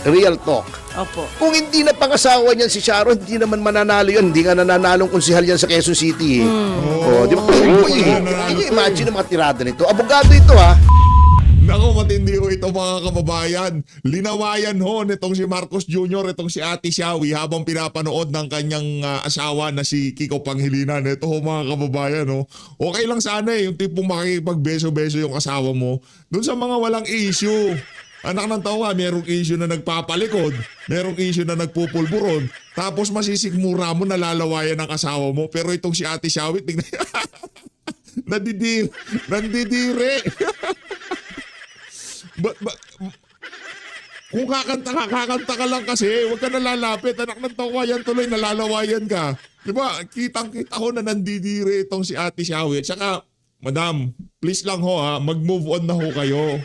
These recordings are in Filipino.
Real talk. Opo. Kung hindi na pangasawa niyan si Sharon, hindi naman mananalo yan. Hindi nga nananalong konsehal yan sa Quezon City. Di ba? Imagine ang mga tirada nito. Abogado ito ha. Naku, matindi ho ito mga kababayan. Linawayan ho nitong si Marcos Jr., itong si Ate Shawi habang pinapanood ng kanyang asawa na si Kiko Pangilinan. Ito ho mga kababayan. Ho. Okay lang sana yung tipong makikipagbeso-beso yung asawa mo dun sa mga walang issue. Anak ng tao nga, merong issue na nagpapalikod, merong issue na nagpupulburon, tapos masisigmura mo, nalalawayan ng asawa mo. Pero itong si Ate Shawi, tingnan nandidire. Kung kakanta ka lang kasi, huwag ka nalalapit. Anak ng tawa yan tuloy, nalalawayan ka. Diba, kitang-kita ho na nandidire itong si Ate Shawi. At saka, madam, please lang ho ha, mag-move on na ho kayo.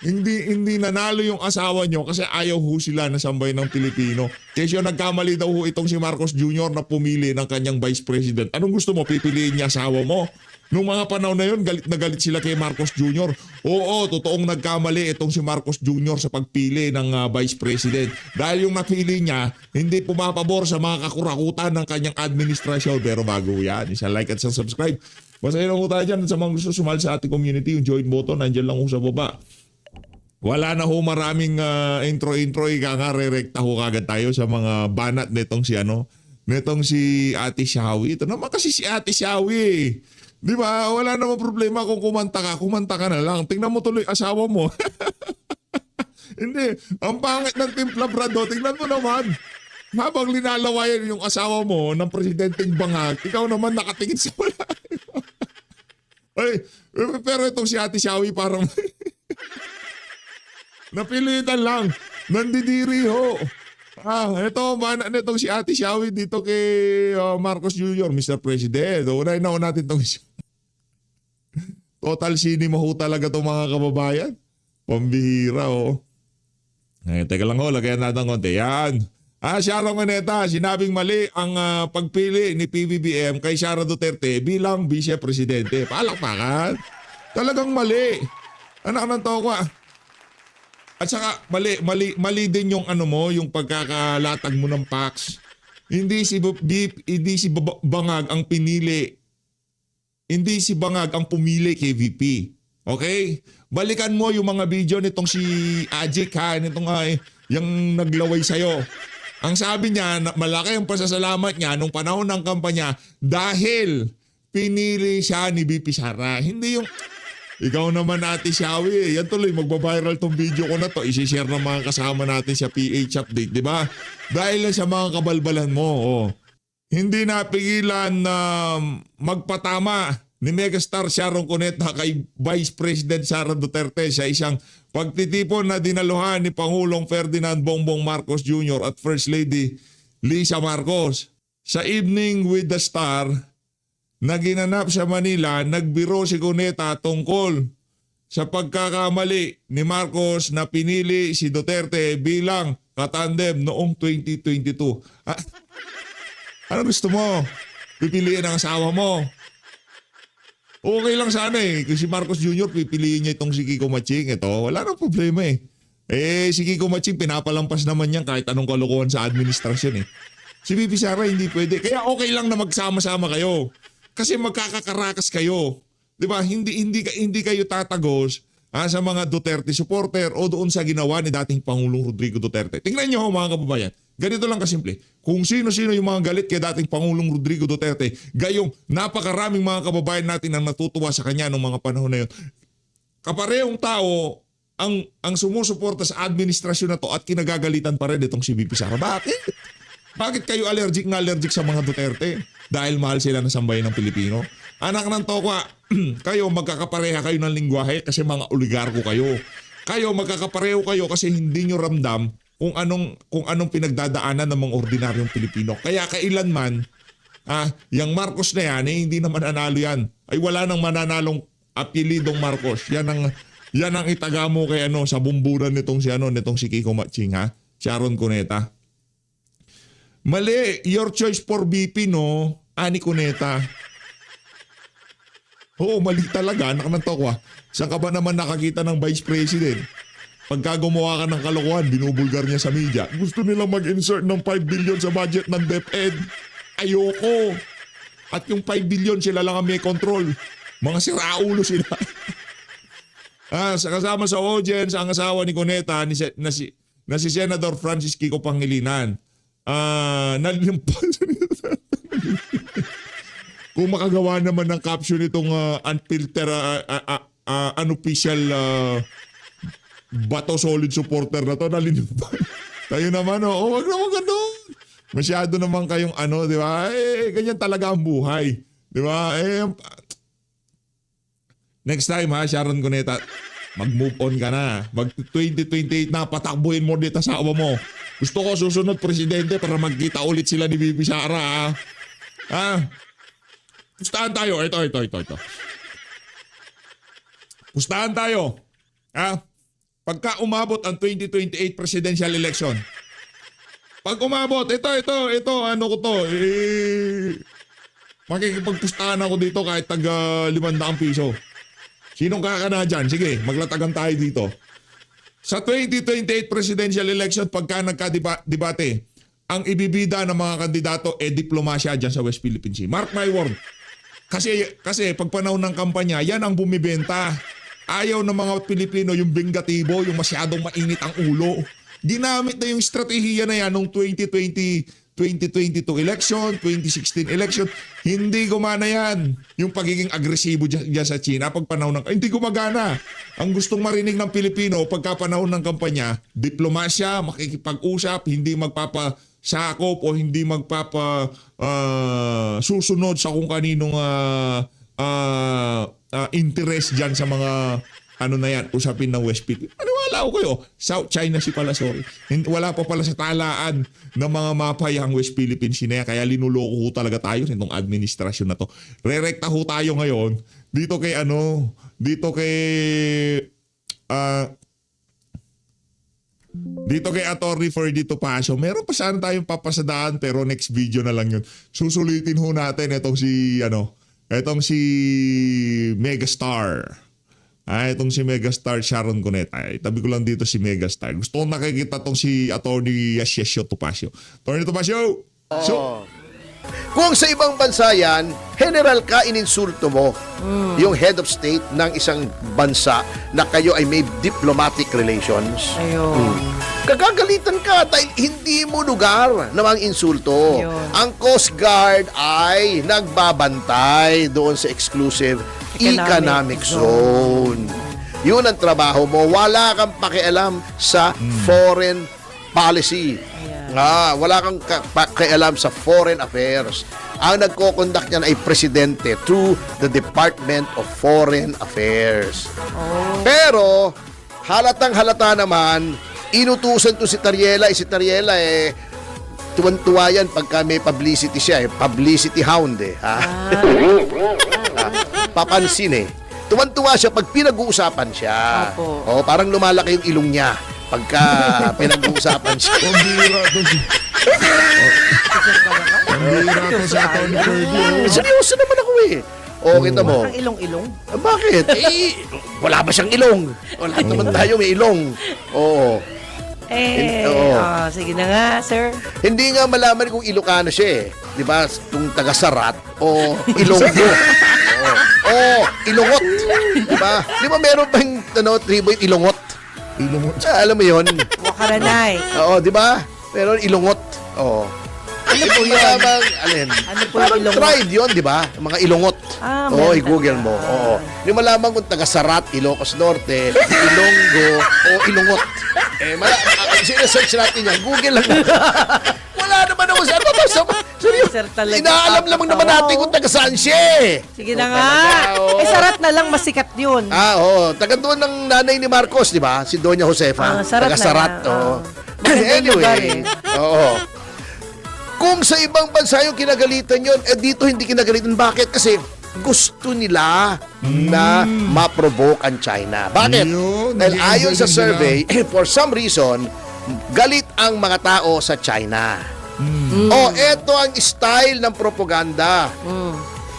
Hindi nanalo yung asawa nyo kasi ayaw ho sila na sambay ng Pilipino. Kasi nagkamali daw ho itong si Marcos Jr. na pumili ng kanyang Vice President. Anong gusto mo? Pipiliin niya asawa mo? Nung mga panahon na yun, galit na galit sila kay Marcos Jr. Oo, totoong nagkamali itong si Marcos Jr. sa pagpili ng Vice President. Dahil yung napili niya, hindi pumapabor sa mga kakurakutan ng kanyang administrasyon. Pero bago yan, isa like at subscribe. Basta yun ang tayo dyan sa mga gusto sumali sa ating community. Yung join button, nandyan lang ho sa baba. Wala na ho maraming intro-intro, ikakarerekta ho kagad tayo sa mga banat netong si Ate Shawi. Ito naman kasi si Ate Shawi. Di ba? Wala namang problema kung kumanta ka na lang. Tingnan mo tuloy asawa mo. Hindi, ang pangit ng Team Labrado, tingnan mo naman. Habang linalawayan yung asawa mo ng presidenteng bangag, ikaw naman nakatingin sa wala. Ay, pero itong si Ate Shawi parang napilitan lang. Nandidiri ho. Ito, mana nitong si Ate Shawi dito kay Marcos Jr., Mr. President. Unahin na natin itong total cinema ho talaga itong mga kababayan. Pambihira ho. Teka lang ho, lagayan natin konti. Yan. Sharon Cuneta, sinabing mali ang pagpili ni PBBM kay Sara Duterte bilang Vice Presidente. Palakpakan. Talagang mali. Anak ng toko. At saka mali din yung yung pagkakalatag mo ng PACS. Hindi si Bangag ang pinili. Hindi si Bangag ang pumili kay VP. Okay? Balikan mo yung mga video nitong si Ajik ha, nitong yung naglaway sa'yo. Ang sabi niya, malaki ang pasasalamat niya nung panahon ng kampanya dahil pinili siya ni VP Sara. Hindi yung ikaw naman Ate Shawi, yan tuloy, magbabiral tong video ko na to. Isishare ng mga kasama natin sa PH Update, di ba? Dahil sa mga kabalbalan mo, hindi napigilan na magpatama ni megastar Sharon Cuneta kay Vice President Sara Duterte sa isang pagtitipon na dinaluhan ni Pangulong Ferdinand Bongbong Marcos Jr. at First Lady Lisa Marcos. Sa Evening with the Star, na ginanap sa Manila, nagbiro si Cuneta tungkol sa pagkakamali ni Marcos na pinili si Duterte bilang katandem noong 2022. Ano gusto mo? Pipiliin ang asawa mo? Okay lang sana kung si Marcos Jr. pipiliin niya itong si Kiko Matching. Ito, wala nang problema si Kiko Matching pinapalampas naman niyan kahit anong kalokohan sa administrasyon Si VP Sara hindi pwede. Kaya okay lang na magsama-sama kayo. Kasi magkakakarakas kayo. 'Di ba? Hindi kayo tatagos sa mga Duterte supporter o doon sa ginawa ni dating Pangulong Rodrigo Duterte. Tingnan niyo mga kababayan. Ganito lang kasimple. Kung sino-sino yung mga galit kay dating Pangulong Rodrigo Duterte, gayong napakaraming mga kababayan natin ang natutuwa sa kanya noong mga panahon na yun. Kaparehong tao ang sumusuporta sa administrasyon na to at kinagagalitan pa rin itong si VP Sara. Bakit? Bakit kayo allergic sa mga Duterte? Dahil mahal sila ng sambayan ng Pilipino? Anak ng tokwa, kayo magkakapareha kayo ng lingwahe kasi mga oligarko kayo. Kayo magkakapareho kayo kasi hindi nyo ramdam kung anong pinagdadaanan ng mga ordinaryong Pilipino. Kaya kailanman, yung Marcos na yan, hindi na mananalo yan. Ay wala nang mananalong apelidong Marcos. Yan ang itaga mo kay sa bumburan nitong si Kiko Matching Sharon Cuneta. Mali, your choice for BP Ani Cuneta. Oo, mali talaga, anak ng tokwa. Saan ka ba naman nakakita ng Vice President? Pagka gumawa ka ng kalokohan, binubulgar niya sa media. Gusto nilang mag-insert ng 5 billion sa budget ng DepEd. Ayoko. At yung 5 billion sila lang ang may control. Mga siraulo sila. Kasama sa audience, ang asawa ni Cuneta na si Senador Francis Kiko Pangilinan. Nalimpas. Kung makagawa naman ng caption itong unfiltered, unofficial bato solid supporter na to, nalimpas. Tayo naman, wag naman ganun. Masyado naman kayong di ba? Ganyan talaga ang buhay. Di ba? Next time Sharon Cuneta, mag-move on ka na. Mag-2028 na, patakbuhin mo dito sa awa mo. Gusto ko susunod presidente para magkita ulit sila ni Bibi Sara. Pustahan tayo. Ito. Pustahan tayo. Pagka umabot ang 2028 presidential election, pag umabot, ito, makikipagpustahan ako dito kahit tag 500 piso. Sinong kakana dyan? Sige, maglatagan tayo dito. Sa 2028 presidential election, pagka nagka-debate, ang ibibida ng mga kandidato diplomasya dyan sa West Philippine Sea. Mark my word. Kasi pag panahon ng kampanya, yan ang bumibenta. Ayaw ng mga Pilipino yung bengatibo, yung masyadong mainit ang ulo. Ginamit na yung estratehiya na yan noong 2022 election, 2016 election. Hindi gumana yan. Yung pagiging agresibo dyan sa China pag panahon ng... Hindi gumagana. Ang gustong marinig ng Pilipino pagka panahon ng kampanya, diplomasya, makikipag-usap, hindi magpapasakop o hindi susunod sa kung kaninong interest dyan sa mga usapin ng West Philippines. Maniwala ko kayo. South China Sea pala, sorry. Wala pa pala sa talaan ng mga mapa yung West Philippines Sea na yan. Kaya linuloko ho talaga tayo nitong administrasyon na to. Rerekta ho tayo ngayon dito kay Attorney Ferdy Topacio. Meron pa sana tayong papasadaan pero next video na lang yun. Susulitin ho natin itong si Megastar. Itong si Megastar Sharon Cuneta. Tabi ko lang dito si Megastar. Gusto kong nakikita tong si Attorney Yasesio Topacio. Attorney Topacio! Kung sa ibang bansa yan, general ka, ininsulto mo yung head of state ng isang bansa na kayo ay may diplomatic relations. Ayun. Kagagalitan ka dahil hindi mo lugar na mga insulto. Ayun. Ang Coast Guard ay nagbabantay doon sa exclusive economic zone. Yun ang trabaho mo. Wala kang pakialam sa foreign policy. Wala kang pakialam sa foreign affairs. Ang nagko-conduct niyan ay presidente through the Department of Foreign Affairs. Pero halatang halata naman, inutusan to si Tariela. Si Tariela tuwan-tuwa yan pagka may publicity siya. Publicity hound papansin Tuwan-tuwa siya pag pinag-uusapan siya. Opo. Parang lumalaki yung ilong niya pagka pinag-uusapan siya. Pambira to si... Pambira to si Attorney Ferdy. Seryoso naman ako kita mo. Ang ilong-ilong. Bakit? Wala ba siyang ilong? Wala naman tayo may ilong. Oo. Sige na nga, sir. Hindi nga malaman kung Ilocano siya Di ba? Kung taga-Sarat o Ilonggo. Ilongot. Di ba? Di ba meron bang tribo yung Ilongot? Ilongot. Alam mo yun? Wakaranay. Di ba? Meron Ilongot. Ano po yun? Ano po Parang yung ilongot? tribe yun, di ba? Mga Ilongot. Meron i-google mo. Hindi malaman kung taga-Sarat, Ilocos Norte, Ilonggo, o Ilongot. Sinesearch natin yan. Google lang. Wala naman ako sa seryoso. Sir, talaga. Inaalam lamang naman natin kung taga-saan siya Sige na nga. Sarat na lang masikat yun. Taga doon ng nanay ni Marcos, di ba? Si Doña Josefa. Sarat Taga-Sarat. Anyway. Kung sa ibang bansa yung kinagalitan yun, dito hindi kinagalitan. Bakit? Kasi gusto nila na ma-provoke ang China. Bakit? Dahil ayon sa survey, for some reason, galit ang mga tao sa China. Ito ang style ng propaganda.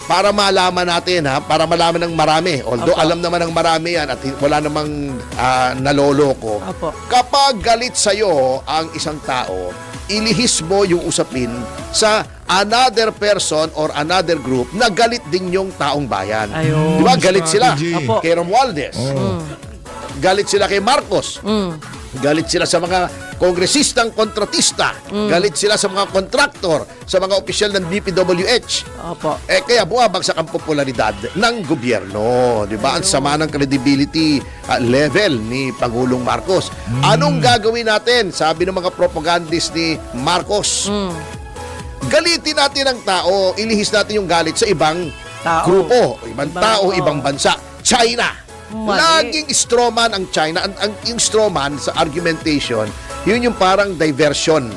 para malaman natin, para malaman ng marami. Although Opo. alam naman ng marami yan at wala namang naloloko. Opo. Kapag galit sa'yo ang isang tao, ilihis mo yung usapin sa another person or another group na galit din yung taong bayan. Ayun. Di ba? Galit sila Strategy. Opo. kay Romualdez. Galit sila kay Marcos. Galit sila sa mga kongresistang kontratista. Galit sila sa mga kontraktor, sa mga opisyal ng DPWH. Opo. Kaya bumabagsak ang popularidad ng gobyerno. Di ba? Ang sama ng credibility level ni Pangulong Marcos. Anong gagawin natin? Sabi ng mga propagandist ni Marcos. Galitin natin ang tao, ilihis natin yung galit sa ibang Tao. grupo, ibang tao, Oo. ibang bansa. China. Mali. Laging strawman ang China. Yung strawman sa argumentation, yun yung parang diversion.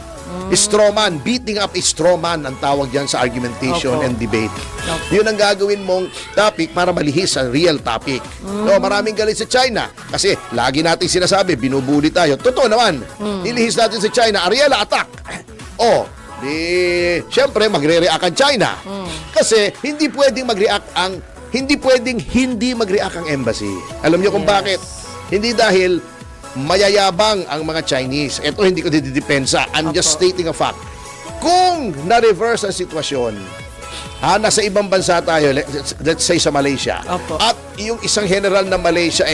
Strawman, beating up a strawman ang tawag dyan sa argumentation Opo. and debate. Opo. Yun ang gagawin mong topic para malihis ang real topic. No, maraming galit sa China kasi lagi natin sinasabi, binubuli tayo. Totoo naman. Ilihis natin sa China, Ariela attack. Siyempre magre-react ang China. Kasi hindi pwedeng mag-react hindi mag-react ang embassy. Alam niyo kung Yes. bakit? Hindi dahil mayayabang ang mga Chinese. Ito hindi ko didepensa. I'm just Opo. stating a fact. Kung na-reverse ang sitwasyon, nasa ibang bansa tayo, let's say sa Malaysia, Opo. at yung isang general ng Malaysia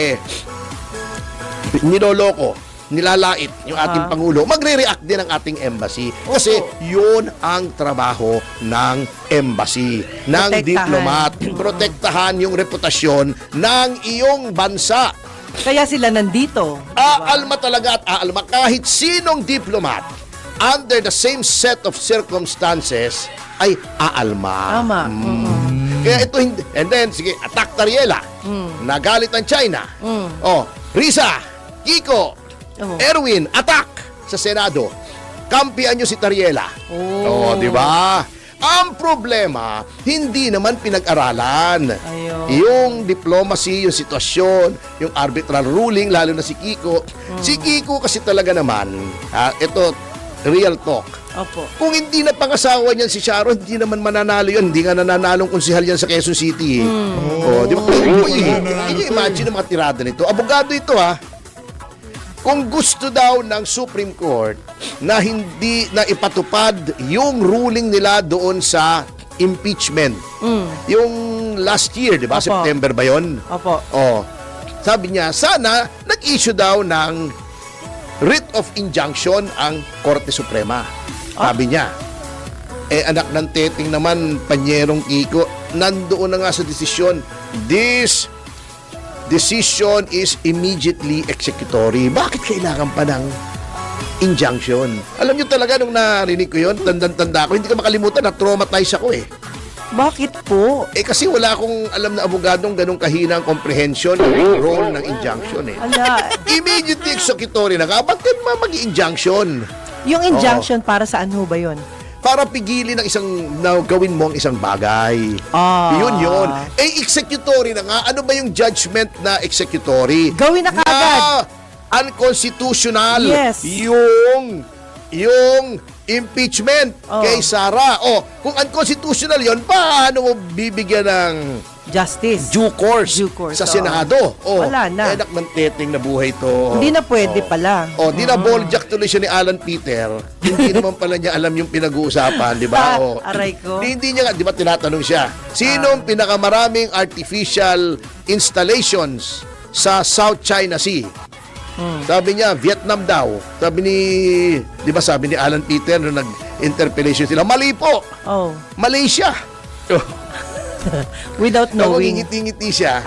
niloloko, nilalait yung ating Pangulo, magre-react din ang ating embassy. Kasi yun ang trabaho ng embassy, ng Protektahan. diplomat. Protektahan yung reputasyon ng iyong bansa. Kaya sila nandito. Aalma talaga at aalma kahit sinong diplomat under the same set of circumstances ay aalma. Tama. Kaya ito hindi. And then, sige, attack Tariela. Nagalit ang China. Risa, Kiko, Oh. Erwin, attack sa Senado. Kampian nyo si Tariela. Di ba? Ang problema, hindi naman pinag-aralan. Ayun. Yung diplomacy, yung sitwasyon, yung arbitral ruling, lalo na si Kiko. Si Kiko kasi talaga naman, ito, real talk. Opo. Kung hindi na pangasawa niyan si Sharon, hindi naman mananalo yun. Hindi nga nananalong konsihal yan sa Quezon City. Di ba? Imagine ang mga tirada nito. Abogado ito Kung gusto daw ng Supreme Court na hindi na ipatupad yung ruling nila doon sa impeachment. Yung last year, di ba? Opo. September ba yun? Opo. Sabi niya, sana nag-issue daw ng writ of injunction ang Korte Suprema. Sabi niya. Anak ng Teting naman, Panyerong Kiko, nandoon na nga sa desisyon. This decision is immediately executory. Bakit kailangan pa ng injunction? Alam niyo talaga nung narinig ko yun, tanda ko, hindi ko makalimutan, na-traumatize ako Bakit po? kasi wala akong alam na abogadong ganong kahina ang comprehension ng role ng injunction Ala, Immediately executory na nga, bakit mag-injunction? yung injunction para saan ho ba yun? Para pigilin ng gawin mo ang isang bagay. Yun. Executory na nga. Ano ba yung judgment na executory? Gawin na kaagad. Unconstitutional. Yes. Yung impeachment kay Sara. Kung unconstitutional yon, paano mo bibigyan ng Justice. due course, Due course, sa oo. Senado? Wala na. Anak ng Teting na buhay to. Hindi na pwede pala. Di na balljack tuloy siya ni Alan Peter. Hindi naman pala niya alam yung pinag-uusapan, di ba? Aray ko. Hindi niya nga, di ba tinatanong siya, sinong pinakamaraming artificial installations sa South China Sea? Sabi niya, Vietnam daw. Sabi ni Alan Peter nung nag-interpellation sila, mali po. Malaysia. Without knowing. Ngiti-ngiti siya.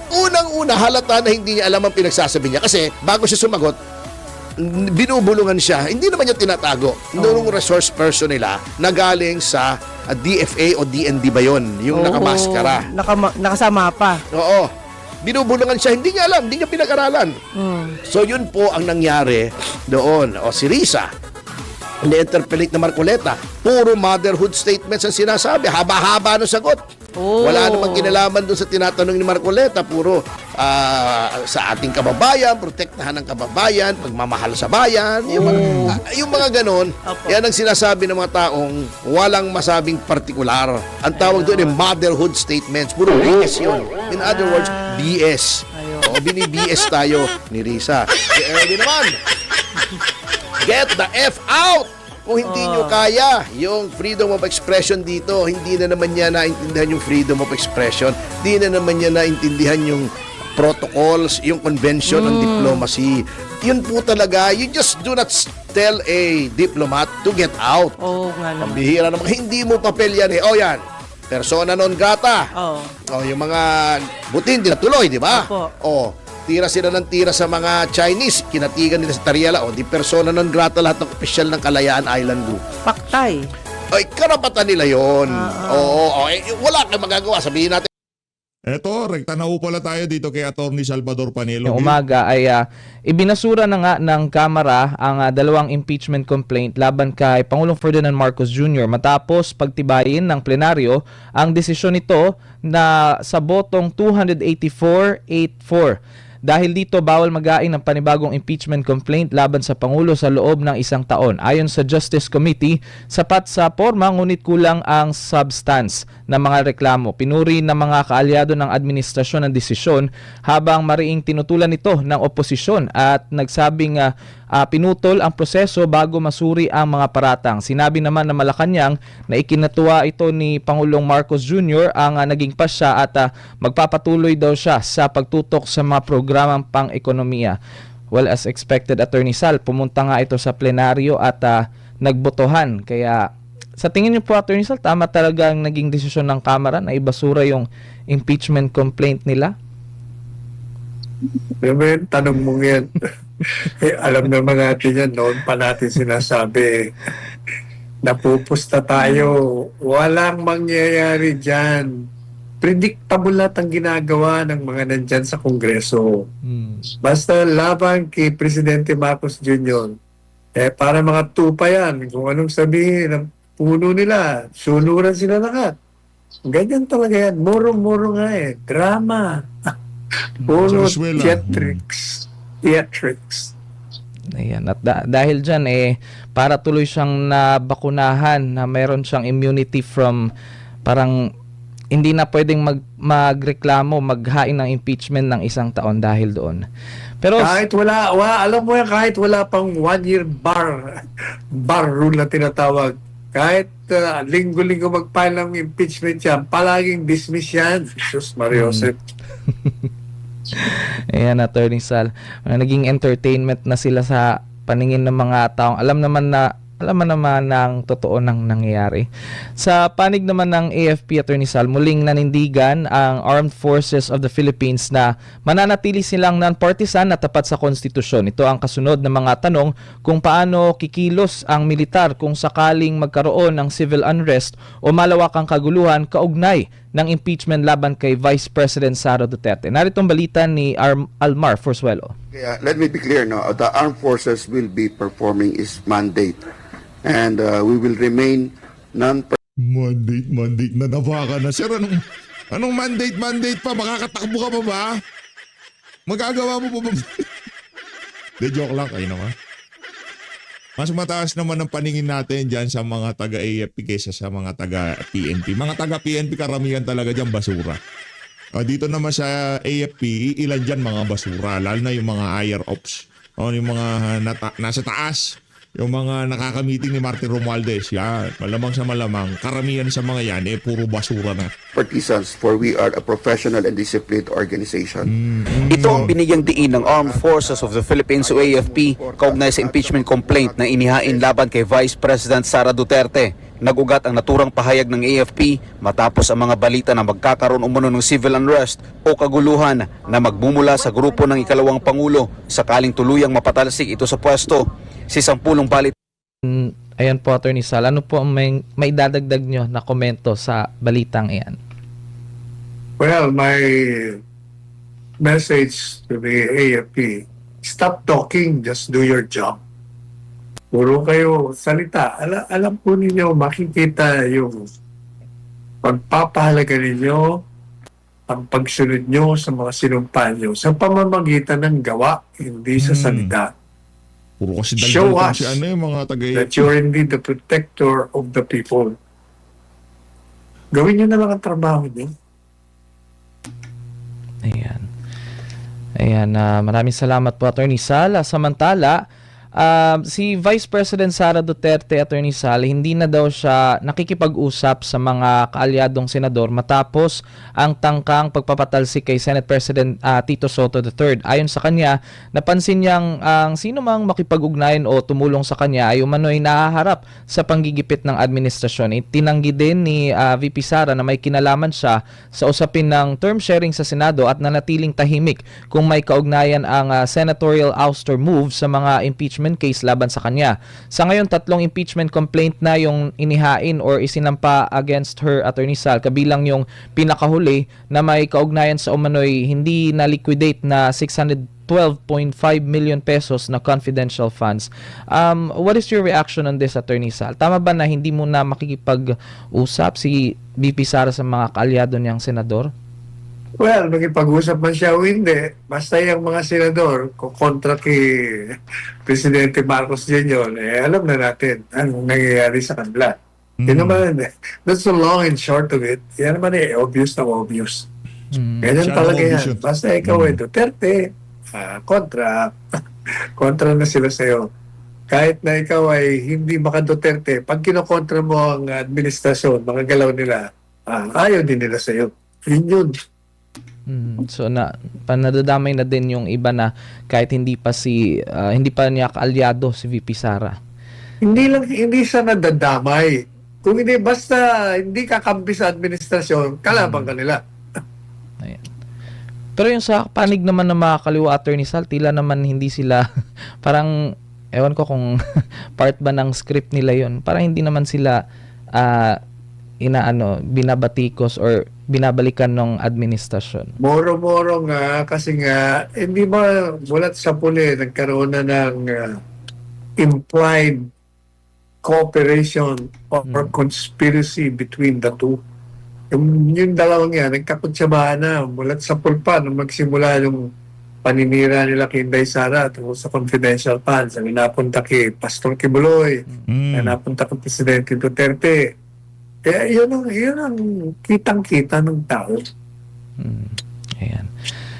Unang-una, halata na hindi niya alam ang pinagsasabi niya. Kasi bago siya sumagot, binubulungan siya. Hindi naman niya tinatago. Noong resource person nila na galing sa DFA o DND ba yun? Yung nakamaskara. Nakasama pa. Oo. Binubulungan siya. Hindi niya alam. Hindi niya pinag-aralan. So yun po ang nangyari doon. Si Risa, ni-interpellate na Marcoleta, puro motherhood statements ang sinasabi. Haba-haba ng sagot. Wala namang kinalaman doon sa tinatanong ni Marcoleta. Puro sa ating kababayan, protektahan ng kababayan, pagmamahal sa bayan, yung mga ganon, Opo. yan ang sinasabi ng mga taong walang masabing partikular. Ang tawag doon ay motherhood statements. Puro BS yun. In other words, BS. O, bini-BS tayo ni Risa. Si Erwin naman, get the F out! Kung hindi nyo kaya yung freedom of expression dito, hindi na naman niya naintindihan yung freedom of expression, hindi na naman niya naintindihan yung protocols, yung convention on diplomacy. Yun po talaga, you just do not tell a diplomat to get out. Oo nga naman. Pambihira naman, hindi mo papel yan eh. O yan, persona non grata. Oo. O, yung mga butin, di natuloy, di ba? Opo. O, tira sila ng tira sa mga Chinese, kinatigan nila sa Tariela, o di persona non grata lahat ng opisyal ng Kalayaan Island Group. Paktay. Ay, karapatan nila yon. Oo, wala kang magagawa. Sabihin natin, Eto, rekta na po pala tayo dito kay Attorney Salvador Panelo. Ngayong umaga ay ibinasura na nga ng Kamara ang dalawang impeachment complaint laban kay Pangulong Ferdinand Marcos Jr. matapos pagtibayin ng plenaryo ang desisyon nito na sa botong 284-84. Dahil dito, bawal mag-ain ng panibagong impeachment complaint laban sa Pangulo sa loob ng 1 taon. Ayon sa Justice Committee, sapat sa forma ngunit kulang ang substance ng mga reklamo. Pinuri ng mga kaalyado ng administrasyon ang desisyon habang mariing tinutulan ito ng oposisyon at nagsabing pinutol ang proseso bago masuri ang mga paratang. Sinabi naman ng Malacanang na ikinatuwa ito ni Pangulong Marcos Jr. ang naging pasya at magpapatuloy daw siya sa pagtutok sa mga programang pang-ekonomiya. Well, as expected, Attorney Sal, pumunta nga ito sa plenaryo at nagbotohan. Kaya sa tingin niyo po, Attorney Sal, tama talaga ang naging desisyon ng Kamara na ibasura yung impeachment complaint nila? Naman, tanong mo yan. Alam naman natin yan, noon pa natin sinasabi, napupusta tayo, walang mangyayari dyan. Predictable lahat ang ginagawa ng mga nandyan sa Kongreso. Basta laban kay Presidente Marcos Jr., para mga tupa yan, kung anong sabihin ng puno nila, sunuran sila lahat. Ganyan talaga yan. Murong-muro nga eh. Drama. Puro theatrics. Ayan. At dahil dyan, para tuloy siyang nabakunahan na mayroon siyang immunity from parang hindi na pwedeng magreklamo, maghain ng impeachment ng 1 taon dahil doon. Pero Kahit alam mo yan, kahit wala pang 1-year bar rule na tinatawag, kahit linggo-linggo mag-file ng impeachment yan, palaging dismiss yan. Jesus Mariosep. ayan, Attorney Sal, naging entertainment na sila sa paningin ng mga taong alam naman ng totoo nang nangyayari. Sa panig naman ng AFP, Attorney Sal, muling nanindigan ang Armed Forces of the Philippines na mananatili silang non-partisan na tapat sa konstitusyon. Ito ang kasunod ng mga tanong kung paano kikilos ang militar kung sakaling magkaroon ng civil unrest o malawakang kaguluhan kaugnay ng impeachment laban kay Vice President Sara Duterte. Narito ang balita ni Almar Forzuelo. Yeah, let me be clear now. The armed forces will be performing its mandate, and we will remain Mandate na nabaka na. Sir, anong mandate pa? Makakatakbo ka pa ba? Magagawa mo pa ba? De, joke lang. Ayun naman. Mas mataas naman ang paningin natin dyan sa mga taga-AFP kaysa sa mga taga-PNP. Mga taga-PNP karamihan talaga dyan basura. Dito naman sa AFP, ilan dyan mga basura. Lalo na yung mga higher ops. Yung mga nasa taas. Yung mga nakakamiting ni Martin Romualdez. Yan, malamang sa malamang. Karamihan sa mga yan, puro basura na. partisans, for we are a professional and disciplined organization. Ito ang binigyang diin ng Armed Forces of the Philippines o AFP kaugnay sa impeachment complaint na inihain laban kay Vice President Sara Duterte. Nagugat ang naturang pahayag ng AFP matapos ang mga balita na magkakaroon umano ng civil unrest o kaguluhan na magmumula sa grupo ng ikalawang Pangulo sakaling tuluyang mapatalsik ito sa pwesto. Si Sampulong Balit. Ayan po, Attorney Sal, ano po ang may dadagdag nyo na komento sa balitang iyan? Well, my message to the AFP, stop talking, just do your job. Puro kayo salita. Alam po ninyo, makikita yung pagpapahalaga ninyo ang pagsunod nyo sa mga sinumpa nyo sa pamamagitan ng gawa, hindi sa salita. Puro kasi Show daldal us si ano yung mga that you're indeed the protector of the people. Gawin nyo na lang ang trabaho nyo. Ayan. Ayan, maraming salamat po, Attorney Sal. Samantala, si Vice President Sara Duterte, Attorney Sal, hindi na daw siya nakikipag-usap sa mga kaalyadong senador matapos ang tangkang pagpapatalsik kay Senate President Tito Soto III. Ayon sa kanya, napansin niyang ang sino mang makipag-ugnayan o tumulong sa kanya ay umano'y nahaharap sa panggigipit ng administrasyon. Itinanggi din ni VP Sara na may kinalaman siya sa usapin ng term sharing sa Senado at nanatiling tahimik kung may kaugnayan ang senatorial ouster move sa mga impeachment case laban sa kanya. Sa ngayon, 3 impeachment complaint na yung inihain or isinampa against her, Attorney Sal, kabilang yung pinakahuli na may kaugnayan sa umano'y hindi na-liquidate na 612.5 million pesos na confidential funds. What is your reaction on this, Attorney Sal? Tama ba na hindi mo na makikipag-usap si VP Sara sa mga kaalyado niyang senador? Well, magipag-usap man siya o hindi, basta yung mga senador, kontra kay Presidente Marcos Jr., alam na natin ang nangyayari sa kanila. Yun naman, that's the long and short of it. Yan naman obvious na obvious. Ganyan Siya talaga ang yan. obvious. Basta ikaw Duterte, kontra, kontra na sila sa'yo. Kahit na ikaw ay hindi maka-Duterte, pag kinokontra mo ang administrasyon, mga galaw nila, ayaw din nila sa'yo. Yun yun. So nadadamay na din yung iba na kahit hindi pa niya kaalyado si VP Sara. Hindi siya nadadamay. Kung hindi, basta hindi kakampi sa administrasyon, kalaban ka nila. Ayan. Pero yung sa panig naman ng mga kaliwa, Attorney Sal, tila naman hindi sila parang ewan ko kung part ba ng script nila yon. Parang hindi naman sila binabatikos or binabalikan ng administrasyon. Moro-moro nga, kasi nga, hindi ba mulat sa puli, nagkaroon na ng implied cooperation or conspiracy between the two. Yung dalawang yan, nagkakutsabahan na mulat sa pulpa nung magsimula yung paninira nila kay Inday Sara tungkol sa confidential funds. Ang napunta kay Pastor Kibuloy, ang napunta kay Presidente Duterte. Kaya yun ang kitang-kita ng tao. Ayan.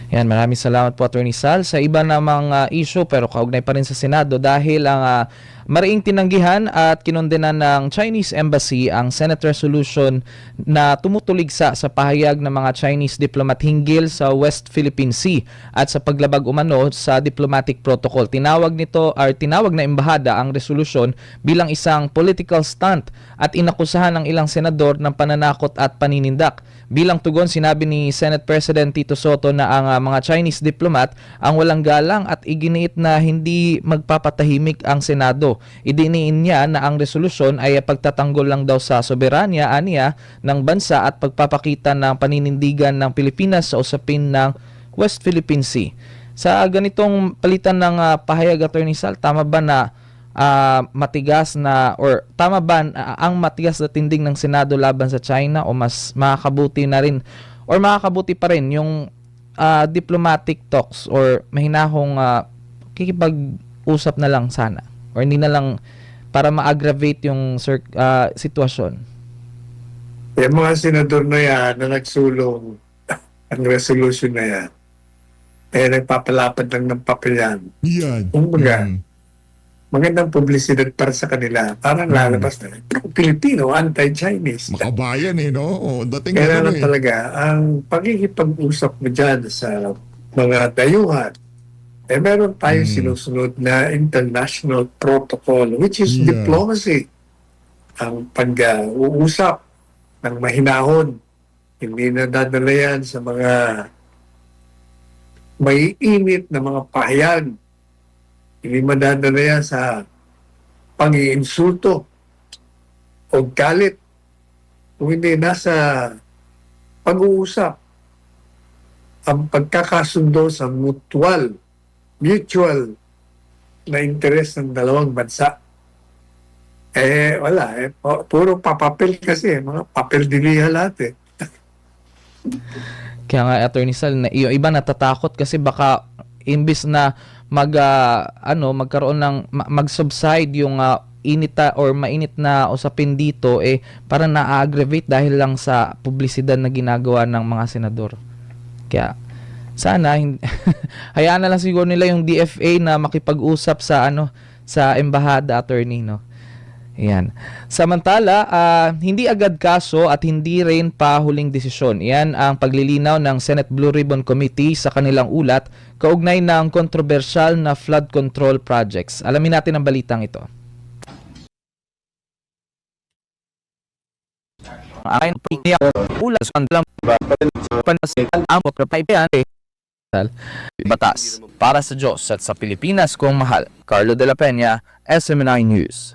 Ayan, maraming salamat po, Attorney Sal. Sa iba namang issue pero kaugnay pa rin sa Senado dahil ang mariing tinanggihan at kinondenan ng Chinese Embassy ang Senate resolution na tumutuligsa sa pahayag ng mga Chinese diplomat hinggil sa West Philippine Sea at sa paglabag umano sa diplomatic protocol. Tinawag na embahada ang resolusyon bilang isang political stunt at inakusahan ng ilang senador ng pananakot at paninindak. Bilang tugon, sinabi ni Senate President Tito Soto na ang mga Chinese diplomat ang walang galang at iginiit na hindi magpapatahimik ang Senado. Idiniin niya na ang resolusyon ay pagtatanggol lang daw sa soberanya aniya ng bansa at pagpapakita ng paninindigan ng Pilipinas sa usapin ng West Philippine Sea. Sa ganitong palitan ng pahayag, Attorney Sal, tama ba na matigas na or tama ba ang matigas na tindig ng Senado laban sa China o mas makakabuti na rin or makakabuti pa rin yung diplomatic talks or mahinahong kikipag-usap na lang sana or hindi na lang para ma-aggravate yung sitwasyon? Yung mga senador na yan na nagsulong ang resolution na yan, nagpapalapad lang ng papel yan. Yan. Kumbaga, magandang publicidad para sa kanila. Parang lalabas na, Pilipino, anti-Chinese. Makabayan no? Dating Kailangan talaga, ang pagkikipag-usap mo dyan sa mga dayuhan, meron tayong sinusunod na international protocol, which is diplomacy. Ang pag-uusap ng mahinahon, hindi na dadala yan sa mga may init na mga pahayag. Hindi madadala yan sa pang-iinsulto o galit. Kung hindi nasa pag-uusap, ang pagkakasundo sa mutual na interes ng dalawang bansa. Wala. Puro papapel kasi. Mga papel diliha lahat Kaya nga, Attorney Sal, na, yung iba natatakot kasi baka imbis na magkaroon ng mag-subside yung mainit na usapin dito, parang na-aggravate dahil lang sa publisidad na ginagawa ng mga senador. Kaya sana hayaan na lang siguro nila yung DFA na makipag-usap sa sa embahada, attorney, no. Ayan. Samantala, hindi agad kaso at hindi rin pa huling desisyon. Yan ang paglilinaw ng Senate Blue Ribbon Committee sa kanilang ulat kaugnay ng kontrobersyal na flood control projects. Alamin natin ang balitang ito. Ang ulat ang batas para sa Diyos at sa Pilipinas kong mahal. Carlo de la Peña, SMNI News.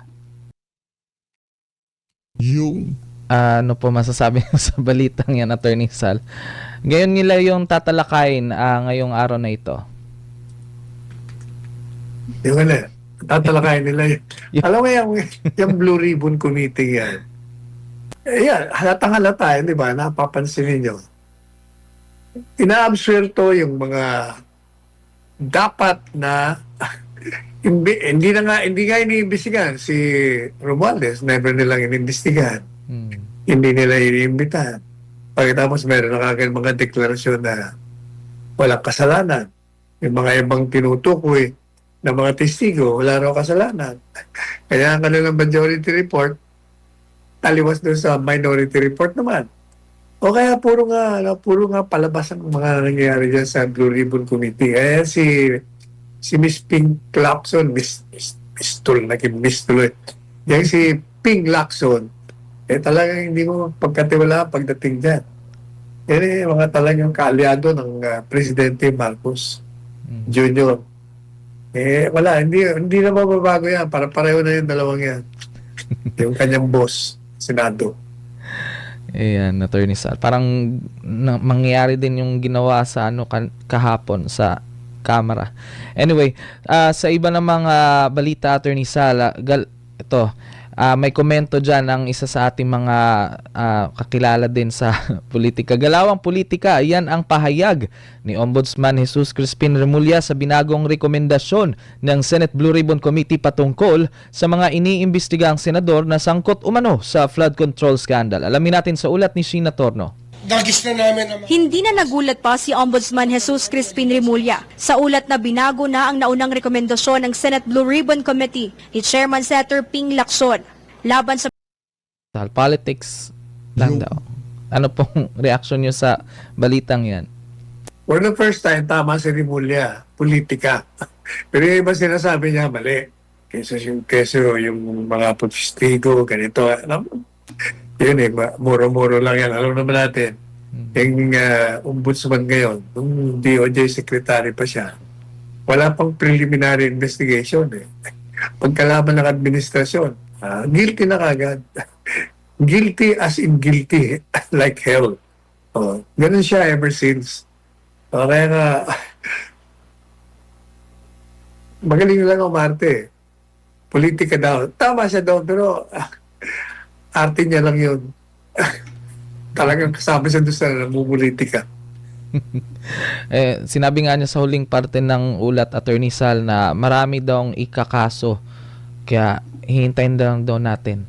Yung Ano po masasabi mo sa balitang yan, Attorney Sal? Ngayon nila yung tatalakayin ngayong araw na ito. Yung tatalakayin nila yun. Alam mo yung Blue Ribbon Committee yan. Yan, halatang halata, di ba? Napapansin ninyo. Inaabsuelto yung mga dapat na hindi nga iniimbestigahan. Si Romualdez, never nilang inimbestigahan. Hindi nila iniimbitahan. Pagkatapos meron na kagad mga deklarasyon na walang kasalanan. Yung mga ibang tinutukoy na mga testigo, wala raw kasalanan. Kaya ang kanilang majority report, taliwas doon sa minority report naman. O kaya puro nga palabas ang mga nangyayari dyan sa Blue Ribbon Committee. Kaya si Miss Ping Lacson, Miss Tuloy. Yan si Ping Lacson, talagang hindi mo pagkatiwala pagdating dyan. Yan mga talagang kaalyado ng Presidente Marcos Jr. Wala, hindi na mababago yan. Para pareho na yung dalawang yan. Yung kanyang boss, Senado. Ayan, Attorney Sal. Parang mangyayari din yung ginawa sa kahapon sa Kamara. Anyway, sa iba namang balita, Attorney Sal, may komento dyan ng isa sa ating mga kakilala din sa politika. Galawang politika, yan ang pahayag ni Ombudsman Jesus Crispin Remulla sa binagong rekomendasyon ng Senate Blue Ribbon Committee patungkol sa mga iniimbestigang senador na sangkot umano sa flood control scandal. Alamin natin sa ulat ni Sheena Torno. Hindi na nagulat pa si Ombudsman Jesus Crispin Remulla sa ulat na binago na ang naunang rekomendasyon ng Senate Blue Ribbon Committee ni Chairman Senator Ping Lacson laban sa politics lang daw. Ano pong reaksyon nyo sa balitang yan? For the first time, tama si Remulla, politika. Pero yung iba sinasabi niya, mali. Keso yung mga postigo, ganito. Yun muro-muro lang yan. Alam naman natin, yung ombudsman ngayon, yung DOJ secretary pa siya, wala pang preliminary investigation. Pagkalaman ng administrasyon, guilty na kagad. Guilty as in guilty, like hell. Ganun siya ever since. Kaya nga, magaling lang umarte. Politika daw. Tama siya daw, pero arte niya lang yun. Talagang kasama siya doon sa namumulitika. Sinabi nga niya sa huling parte ng ulat, Attorney Sal, na marami daw ikakaso. Kaya hihintayin daw natin.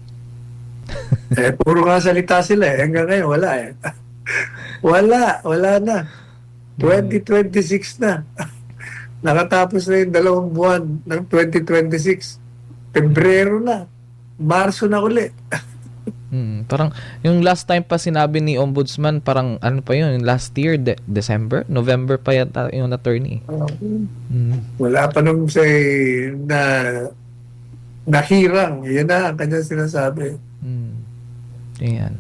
Puro nga salita sila hanggang ngayon wala wala na. 2026 na. Nakatapos na yung 2 buwan ng 2026. Pebrero na. Marso na uli. Parang yung last time pa sinabi ni Ombudsman, parang ano pa yun, last year, December? November pa yata yung attorney. Wala pa nung nahirang. Yan na ang kanyang sinasabi. Ayan.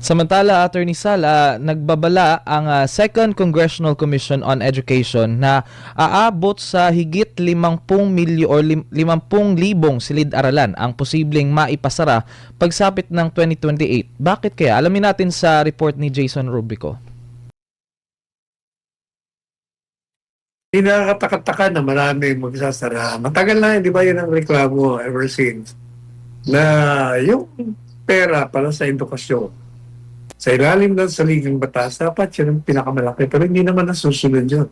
Samantala, Attorney Sal, nagbabala ang Second Congressional Commission on Education na aabot sa higit 50 milyon o 50,000 silid-aralan ang posibleng maipasara pagsapit ng 2028. Bakit kaya? Alamin natin sa report ni Jason Rubico. Hindi nakakataka na marami magsasara. Matagal na, di ba yun ang reklamo ever since? Na yung pera para sa edukasyon, Sa ilalim ng saligang batas, dapat yun ang pinakamalaki. Pero hindi naman nasusunod yun.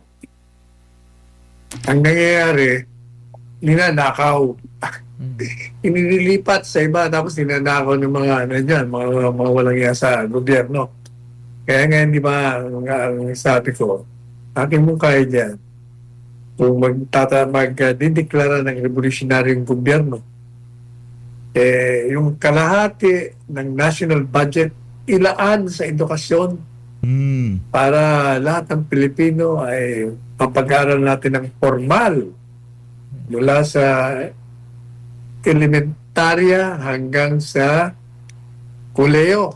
Ang nangyayari, ninanakaw. Inililipat sa iba, tapos ninanakaw ng mga ano dyan, mga walang iya sa gobyerno. Kaya nga, di ba, ang sabi ko, akin mong kaya dyan, kung magdideklara ng revolutionaryong gobyerno, yung kalahati ng national budget ilaan sa edukasyon para lahat ng Pilipino ay mapag-aral natin ng formal mula sa elementarya hanggang sa kuleyo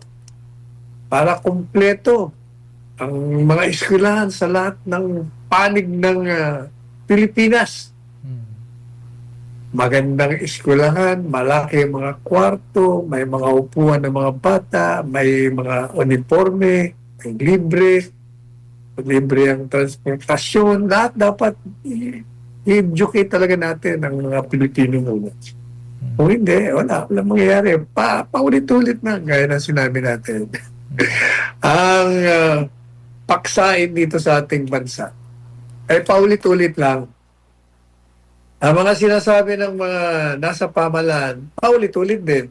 para kumpleto ang mga eskwelahan sa lahat ng panig ng Pilipinas. Magandang eskwelahan, malaki ang mga kwarto, may mga upuan ng mga bata, may mga uniforme, may libre ang transportasyon, lahat dapat i-educate talaga natin ang mga Pilipino muna. Kung hindi, walang mangyayari. Paulit-ulit na, gaya ng sinabi natin. Ang paksain dito sa ating bansa ay paulit-ulit lang. Ang mga sinasabi ng mga nasa pamahalaan, paulit-ulit din.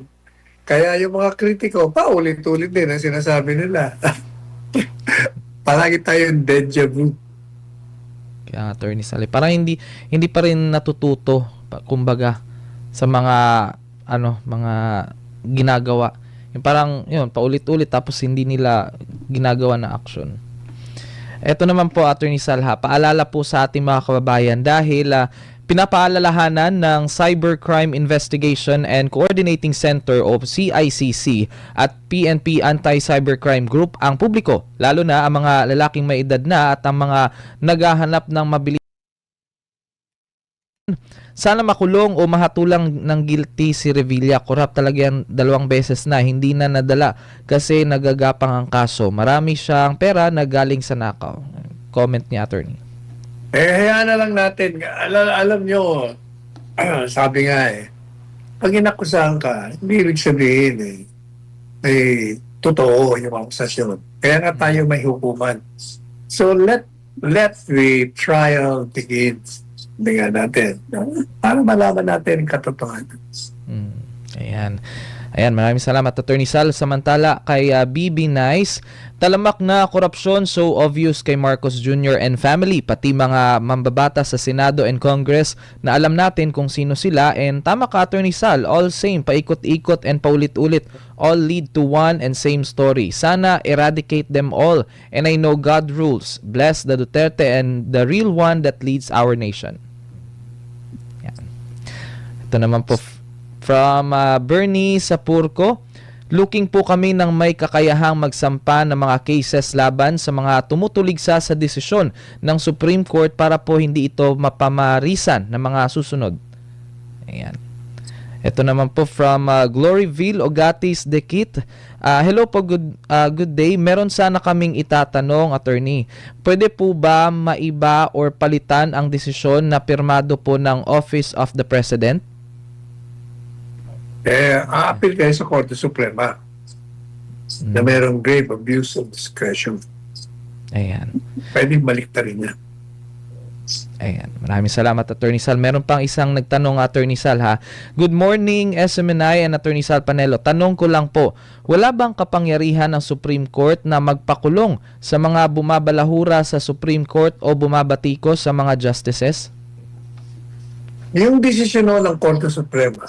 Kaya yung mga kritiko, paulit-ulit din ang sinasabi nila. Palagi tayong deja vu. Kaya Attorney Sally, parang hindi pa rin natututo kumbaga sa mga mga ginagawa. Yung parang yun, paulit-ulit tapos hindi nila ginagawa na action. Ito naman po, Attorney Salha, paalala po sa ating mga kababayan dahil pinapaalalahanan ng Cybercrime Investigation and Coordinating Center o CICC at PNP Anti-Cybercrime Group ang publiko, lalo na ang mga lalaking may edad na at ang mga naghahanap ng mabilis sana makulong o mahatulang ng guilty si Revilla. Corrupt talaga yan 2 beses na, hindi na nadala kasi nagagapang ang kaso. Marami siyang pera na galing sa nakaw. Comment ni Attorney. Hayaan na lang natin. Alam nyo, sabi nga pag inakusahan ka, hindi ibig sabihin totoo yung akusasyon. Kaya nga tayo may hukuman. So let the trial begin. Tingnan natin. Para malaman natin ang katotohanan. Ayan. Ayan, maraming salamat Attorney Sal. Samantala kay BB Nice, talamak na korupsyon so obvious kay Marcos Jr. and family, pati mga mambabata sa Senado and Congress na alam natin kung sino sila. And tama ka Attorney Sal, all same, paikot-ikot and paulit-ulit, all lead to one and same story. Sana eradicate them all, and I know God rules. Bless the Duterte and the real one that leads our nation. Yan. Ito naman po from Bernie Sapurco, looking po kami ng may kakayahang magsampa ng mga cases laban sa mga tumutuligsa sa desisyon ng Supreme Court para po hindi ito mapamarisan ng mga susunod. Ayan. Ito naman po from Gloryville Ogatis Dekit. Hello po, good day. Meron sana kaming itatanong, attorney. Pwede po ba maiba or palitan ang desisyon na pirmado po ng Office of the President? A-appeal kayo sa Korte Suprema na mayroong grave abuse of discretion. Ayan. Pwede baliktarin niya. Ayan. Maraming salamat, Attorney Sal. Meron pang isang nagtanong, Attorney Sal, ha. Good morning, SMNI and Attorney Sal Panelo. Tanong ko lang po, wala bang kapangyarihan ng Supreme Court na magpakulong sa mga bumabalahura sa Supreme Court o bumabatikos sa mga justices? Yung desisyon ng Korte Suprema,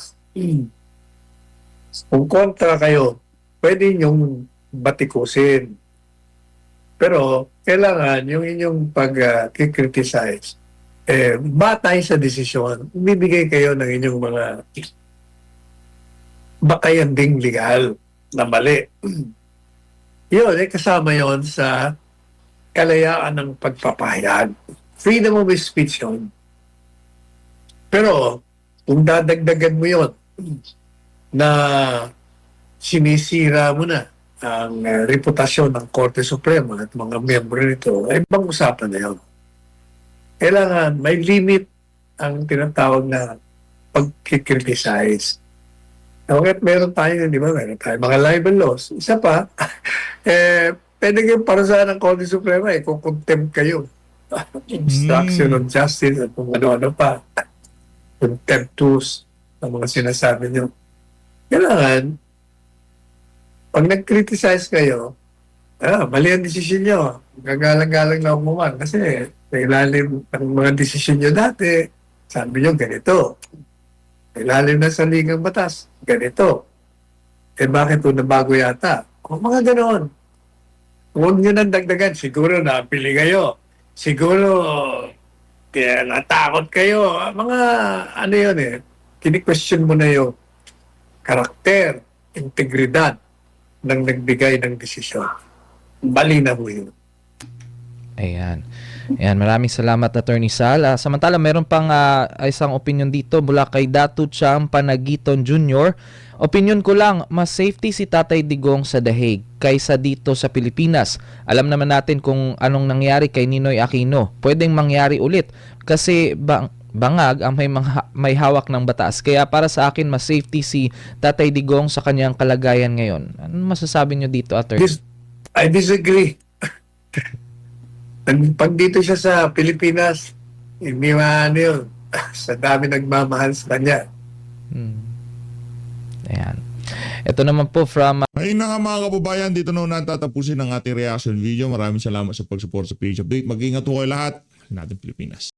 kung kontra kayo, pwede niyong batikusin. Pero kailangan yung inyong pag-criticize, batay sa desisyon, bibigay kayo ng inyong mga bakayanding legal na mali. Yun, kasama yon sa kalayaan ng pagpapahayag. Freedom of speech yun. Pero kung dadagdagan mo yon na sinisira mo na ang reputasyon ng Korte Suprema at mga miyembro nito, ay ibang usapan na yun. Kailangan may limit ang tinatawag na pag-criticize. Bakit meron tayo, di ba? Meron tayo mga libel laws. Isa pa, Pwede kayong parusahan ng Korte Suprema kung contempt kayo. Obstruction of justice at kung ano-ano pa. Contemptuous ang mga sinasabi nyo. Kailangan, pag nag-criticize kayo, mali ang desisyon nyo. Gagalang-galang lang umuman. Kasi may ilalim ng mga desisyon nyo dati, sabi nyo ganito. May ilalim na sa ligang batas, ganito. Bakit ito nabago yata? O mga ganoon. Huwag nyo nang dagdagan. Siguro napili kayo. Siguro kaya natakot kayo. Mga ano yun kini-question mo na yung karakter, integridad ng nagbigay ng desisyon. Mali na mo yun. Ayan. Ayan, maraming salamat, Attorney Sal. Samantala, meron pang isang opinion dito mula kay Datu Cham Panagiton Jr. Opinion ko lang, mas safety si Tatay Digong sa The Hague kaysa dito sa Pilipinas. Alam naman natin kung anong nangyari kay Ninoy Aquino. Pwedeng mangyari ulit kasi bangag ang may hawak ng batas. Kaya para sa akin, mas safety si Tatay Digong sa kanyang kalagayan ngayon. Ano masasabi nyo dito, Attorney? I disagree. Pag dito siya sa Pilipinas, hindi maano yun. Sa dami nagmamahal sa kanya. Ayan. Ito naman po from Ayun na nga mga kababayan, dito na natatapusin ang ating reaction video. Maraming salamat sa pag-support sa PH Update. Mag-ingat po kayo lahat. Natin Pilipinas.